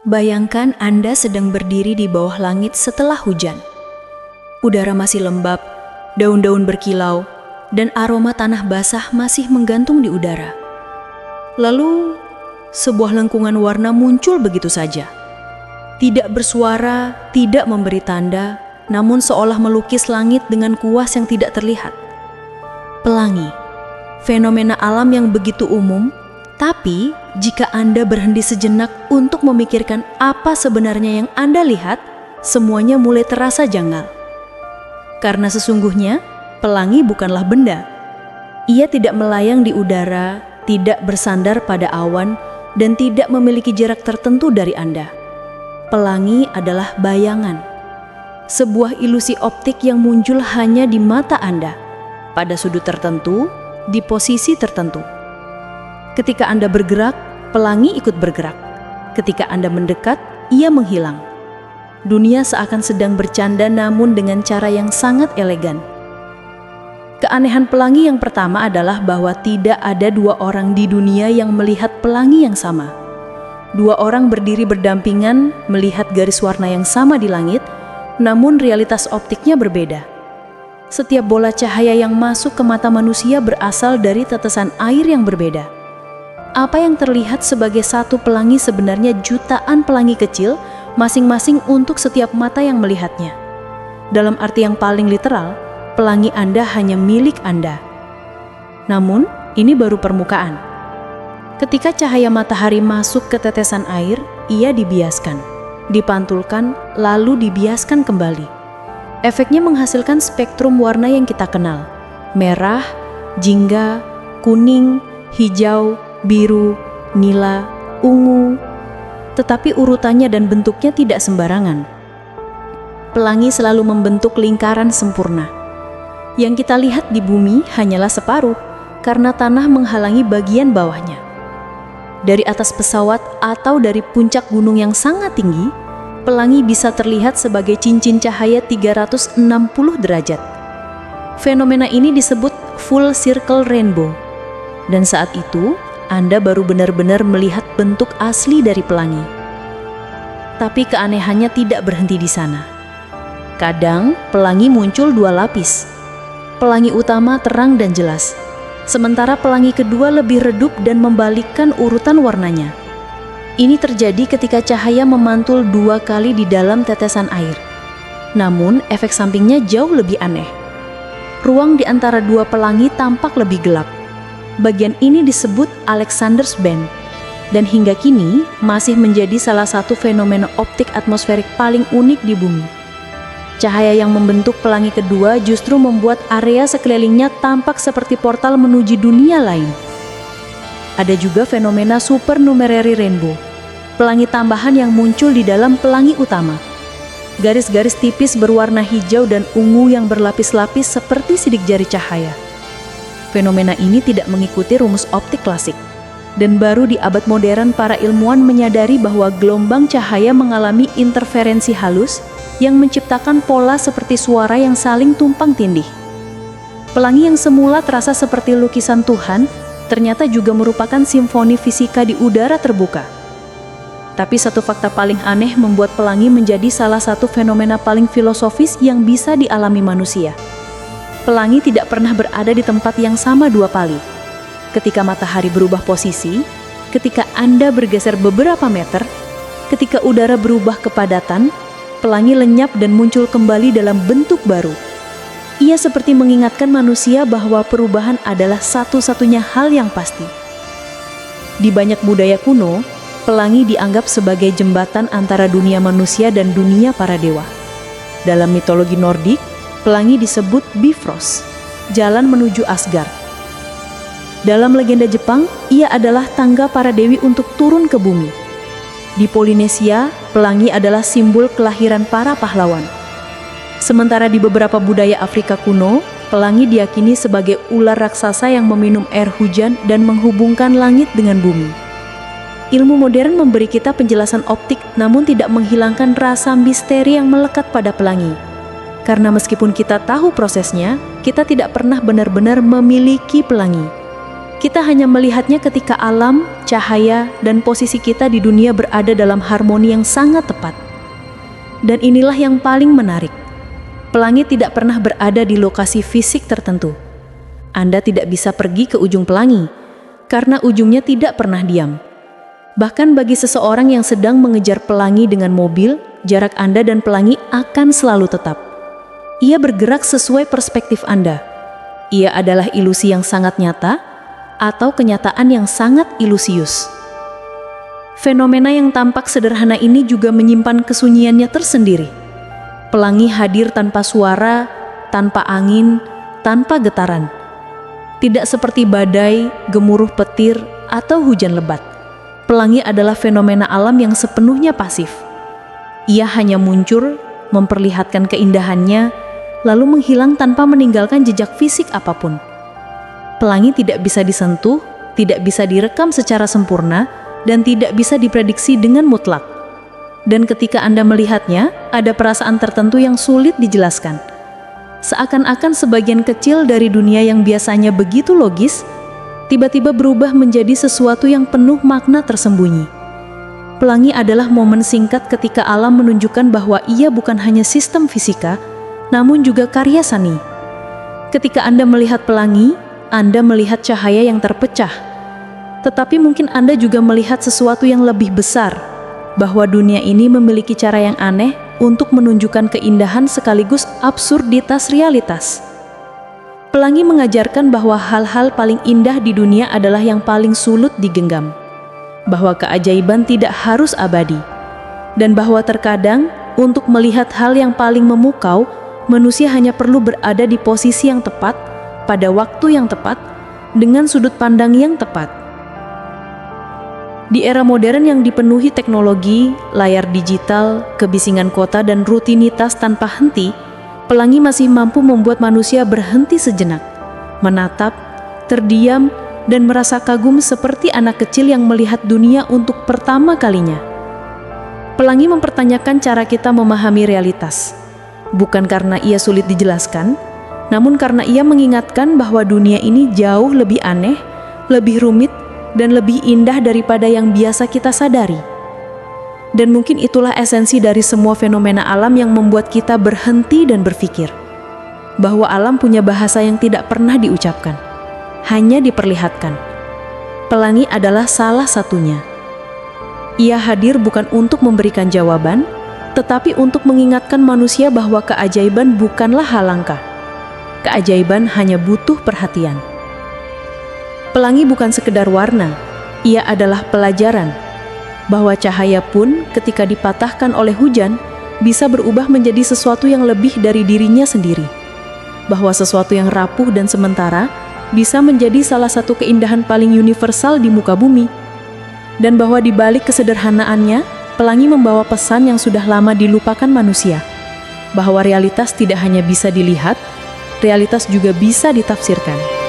Bayangkan Anda sedang berdiri di bawah langit setelah hujan. Udara masih lembab, daun-daun berkilau, dan aroma tanah basah masih menggantung di udara. Lalu, sebuah lengkungan warna muncul begitu saja. Tidak bersuara, tidak memberi tanda, namun seolah melukis langit dengan kuas yang tidak terlihat. Pelangi, fenomena alam yang begitu umum, tapi jika Anda berhenti sejenak untuk memikirkan apa sebenarnya yang Anda lihat, semuanya mulai terasa janggal. Karena sesungguhnya, pelangi bukanlah benda. Ia tidak melayang di udara, tidak bersandar pada awan, dan tidak memiliki jarak tertentu dari Anda. Pelangi adalah bayangan. Sebuah ilusi optik yang muncul hanya di mata Anda, pada sudut tertentu, di posisi tertentu. Ketika Anda bergerak, pelangi ikut bergerak. Ketika Anda mendekat, ia menghilang. Dunia seakan sedang bercanda namun dengan cara yang sangat elegan. Keanehan pelangi yang pertama adalah bahwa tidak ada dua orang di dunia yang melihat pelangi yang sama. Dua orang berdiri berdampingan, melihat garis warna yang sama di langit, namun realitas optiknya berbeda. Setiap bola cahaya yang masuk ke mata manusia berasal dari tetesan air yang berbeda. Apa yang terlihat sebagai satu pelangi sebenarnya jutaan pelangi kecil, masing-masing untuk setiap mata yang melihatnya. Dalam arti yang paling literal, pelangi Anda hanya milik Anda. Namun, ini baru permukaan. Ketika cahaya matahari masuk ke tetesan air, ia dibiaskan, dipantulkan, lalu dibiaskan kembali. Efeknya menghasilkan spektrum warna yang kita kenal: merah, jingga, kuning, hijau, biru, nila, ungu. Tetapi urutannya dan bentuknya tidak sembarangan. Pelangi selalu membentuk lingkaran sempurna. Yang kita lihat di bumi hanyalah separuh, karena tanah menghalangi bagian bawahnya. Dari atas pesawat atau dari puncak gunung yang sangat tinggi, pelangi bisa terlihat sebagai cincin cahaya 360 derajat. Fenomena ini disebut full circle rainbow. Dan saat itu, Anda baru benar-benar melihat bentuk asli dari pelangi. Tapi keanehannya tidak berhenti di sana. Kadang, pelangi muncul dua lapis. Pelangi utama terang dan jelas, sementara pelangi kedua lebih redup dan membalikkan urutan warnanya. Ini terjadi ketika cahaya memantul dua kali di dalam tetesan air. Namun, efek sampingnya jauh lebih aneh. Ruang di antara dua pelangi tampak lebih gelap. Bagian ini disebut Alexander's Band, dan hingga kini masih menjadi salah satu fenomena optik atmosferik paling unik di bumi. Cahaya yang membentuk pelangi kedua justru membuat area sekelilingnya tampak seperti portal menuju dunia lain. Ada juga fenomena supernumerary rainbow, pelangi tambahan yang muncul di dalam pelangi utama. Garis-garis tipis berwarna hijau dan ungu yang berlapis-lapis seperti sidik jari cahaya. Fenomena ini tidak mengikuti rumus optik klasik, dan baru di abad modern para ilmuwan menyadari bahwa gelombang cahaya mengalami interferensi halus yang menciptakan pola seperti suara yang saling tumpang tindih. Pelangi yang semula terasa seperti lukisan Tuhan, ternyata juga merupakan simfoni fisika di udara terbuka. Tapi satu fakta paling aneh membuat pelangi menjadi salah satu fenomena paling filosofis yang bisa dialami manusia. Pelangi tidak pernah berada di tempat yang sama dua kali. Ketika matahari berubah posisi, ketika Anda bergeser beberapa meter, ketika udara berubah kepadatan, pelangi lenyap dan muncul kembali dalam bentuk baru. Ia seperti mengingatkan manusia bahwa perubahan adalah satu-satunya hal yang pasti. Di banyak budaya kuno, pelangi dianggap sebagai jembatan antara dunia manusia dan dunia para dewa. Dalam mitologi Nordik, pelangi disebut Bifrost, jalan menuju Asgard. Dalam legenda Jepang, ia adalah tangga para dewi untuk turun ke bumi. Di Polinesia, pelangi adalah simbol kelahiran para pahlawan. Sementara di beberapa budaya Afrika kuno, pelangi diyakini sebagai ular raksasa yang meminum air hujan dan menghubungkan langit dengan bumi. Ilmu modern memberi kita penjelasan optik namun tidak menghilangkan rasa misteri yang melekat pada pelangi. Karena meskipun kita tahu prosesnya, kita tidak pernah benar-benar memiliki pelangi. Kita hanya melihatnya ketika alam, cahaya, dan posisi kita di dunia berada dalam harmoni yang sangat tepat. Dan inilah yang paling menarik. Pelangi tidak pernah berada di lokasi fisik tertentu. Anda tidak bisa pergi ke ujung pelangi, karena ujungnya tidak pernah diam. Bahkan bagi seseorang yang sedang mengejar pelangi dengan mobil, jarak Anda dan pelangi akan selalu tetap. Ia bergerak sesuai perspektif Anda. Ia adalah ilusi yang sangat nyata, atau kenyataan yang sangat ilusius. Fenomena yang tampak sederhana ini juga menyimpan kesunyiannya tersendiri. Pelangi hadir tanpa suara, tanpa angin, tanpa getaran. Tidak seperti badai, gemuruh petir, atau hujan lebat. Pelangi adalah fenomena alam yang sepenuhnya pasif. Ia hanya muncul, memperlihatkan keindahannya, lalu menghilang tanpa meninggalkan jejak fisik apapun. Pelangi tidak bisa disentuh, tidak bisa direkam secara sempurna, dan tidak bisa diprediksi dengan mutlak. Dan ketika Anda melihatnya, ada perasaan tertentu yang sulit dijelaskan. Seakan-akan sebagian kecil dari dunia yang biasanya begitu logis, tiba-tiba berubah menjadi sesuatu yang penuh makna tersembunyi. Pelangi adalah momen singkat ketika alam menunjukkan bahwa ia bukan hanya sistem fisika, namun juga karya seni. Ketika Anda melihat pelangi, Anda melihat cahaya yang terpecah. Tetapi mungkin Anda juga melihat sesuatu yang lebih besar, bahwa dunia ini memiliki cara yang aneh untuk menunjukkan keindahan sekaligus absurditas realitas. Pelangi mengajarkan bahwa hal-hal paling indah di dunia adalah yang paling sulit digenggam, bahwa keajaiban tidak harus abadi, dan bahwa terkadang untuk melihat hal yang paling memukau, manusia hanya perlu berada di posisi yang tepat, pada waktu yang tepat, dengan sudut pandang yang tepat. Di era modern yang dipenuhi teknologi, layar digital, kebisingan kota, dan rutinitas tanpa henti, pelangi masih mampu membuat manusia berhenti sejenak, menatap, terdiam, dan merasa kagum seperti anak kecil yang melihat dunia untuk pertama kalinya. Pelangi mempertanyakan cara kita memahami realitas, bukan karena ia sulit dijelaskan, namun karena ia mengingatkan bahwa dunia ini jauh lebih aneh, lebih rumit, dan lebih indah daripada yang biasa kita sadari. Dan mungkin itulah esensi dari semua fenomena alam yang membuat kita berhenti dan berpikir, bahwa alam punya bahasa yang tidak pernah diucapkan, hanya diperlihatkan. Pelangi adalah salah satunya. Ia hadir bukan untuk memberikan jawaban, tetapi untuk mengingatkan manusia bahwa keajaiban bukanlah hal langka. Keajaiban hanya butuh perhatian. Pelangi bukan sekedar warna, ia adalah pelajaran, bahwa cahaya pun ketika dipatahkan oleh hujan, bisa berubah menjadi sesuatu yang lebih dari dirinya sendiri. Bahwa sesuatu yang rapuh dan sementara, bisa menjadi salah satu keindahan paling universal di muka bumi. Dan bahwa di balik kesederhanaannya, pelangi membawa pesan yang sudah lama dilupakan manusia, bahwa realitas tidak hanya bisa dilihat, realitas juga bisa ditafsirkan.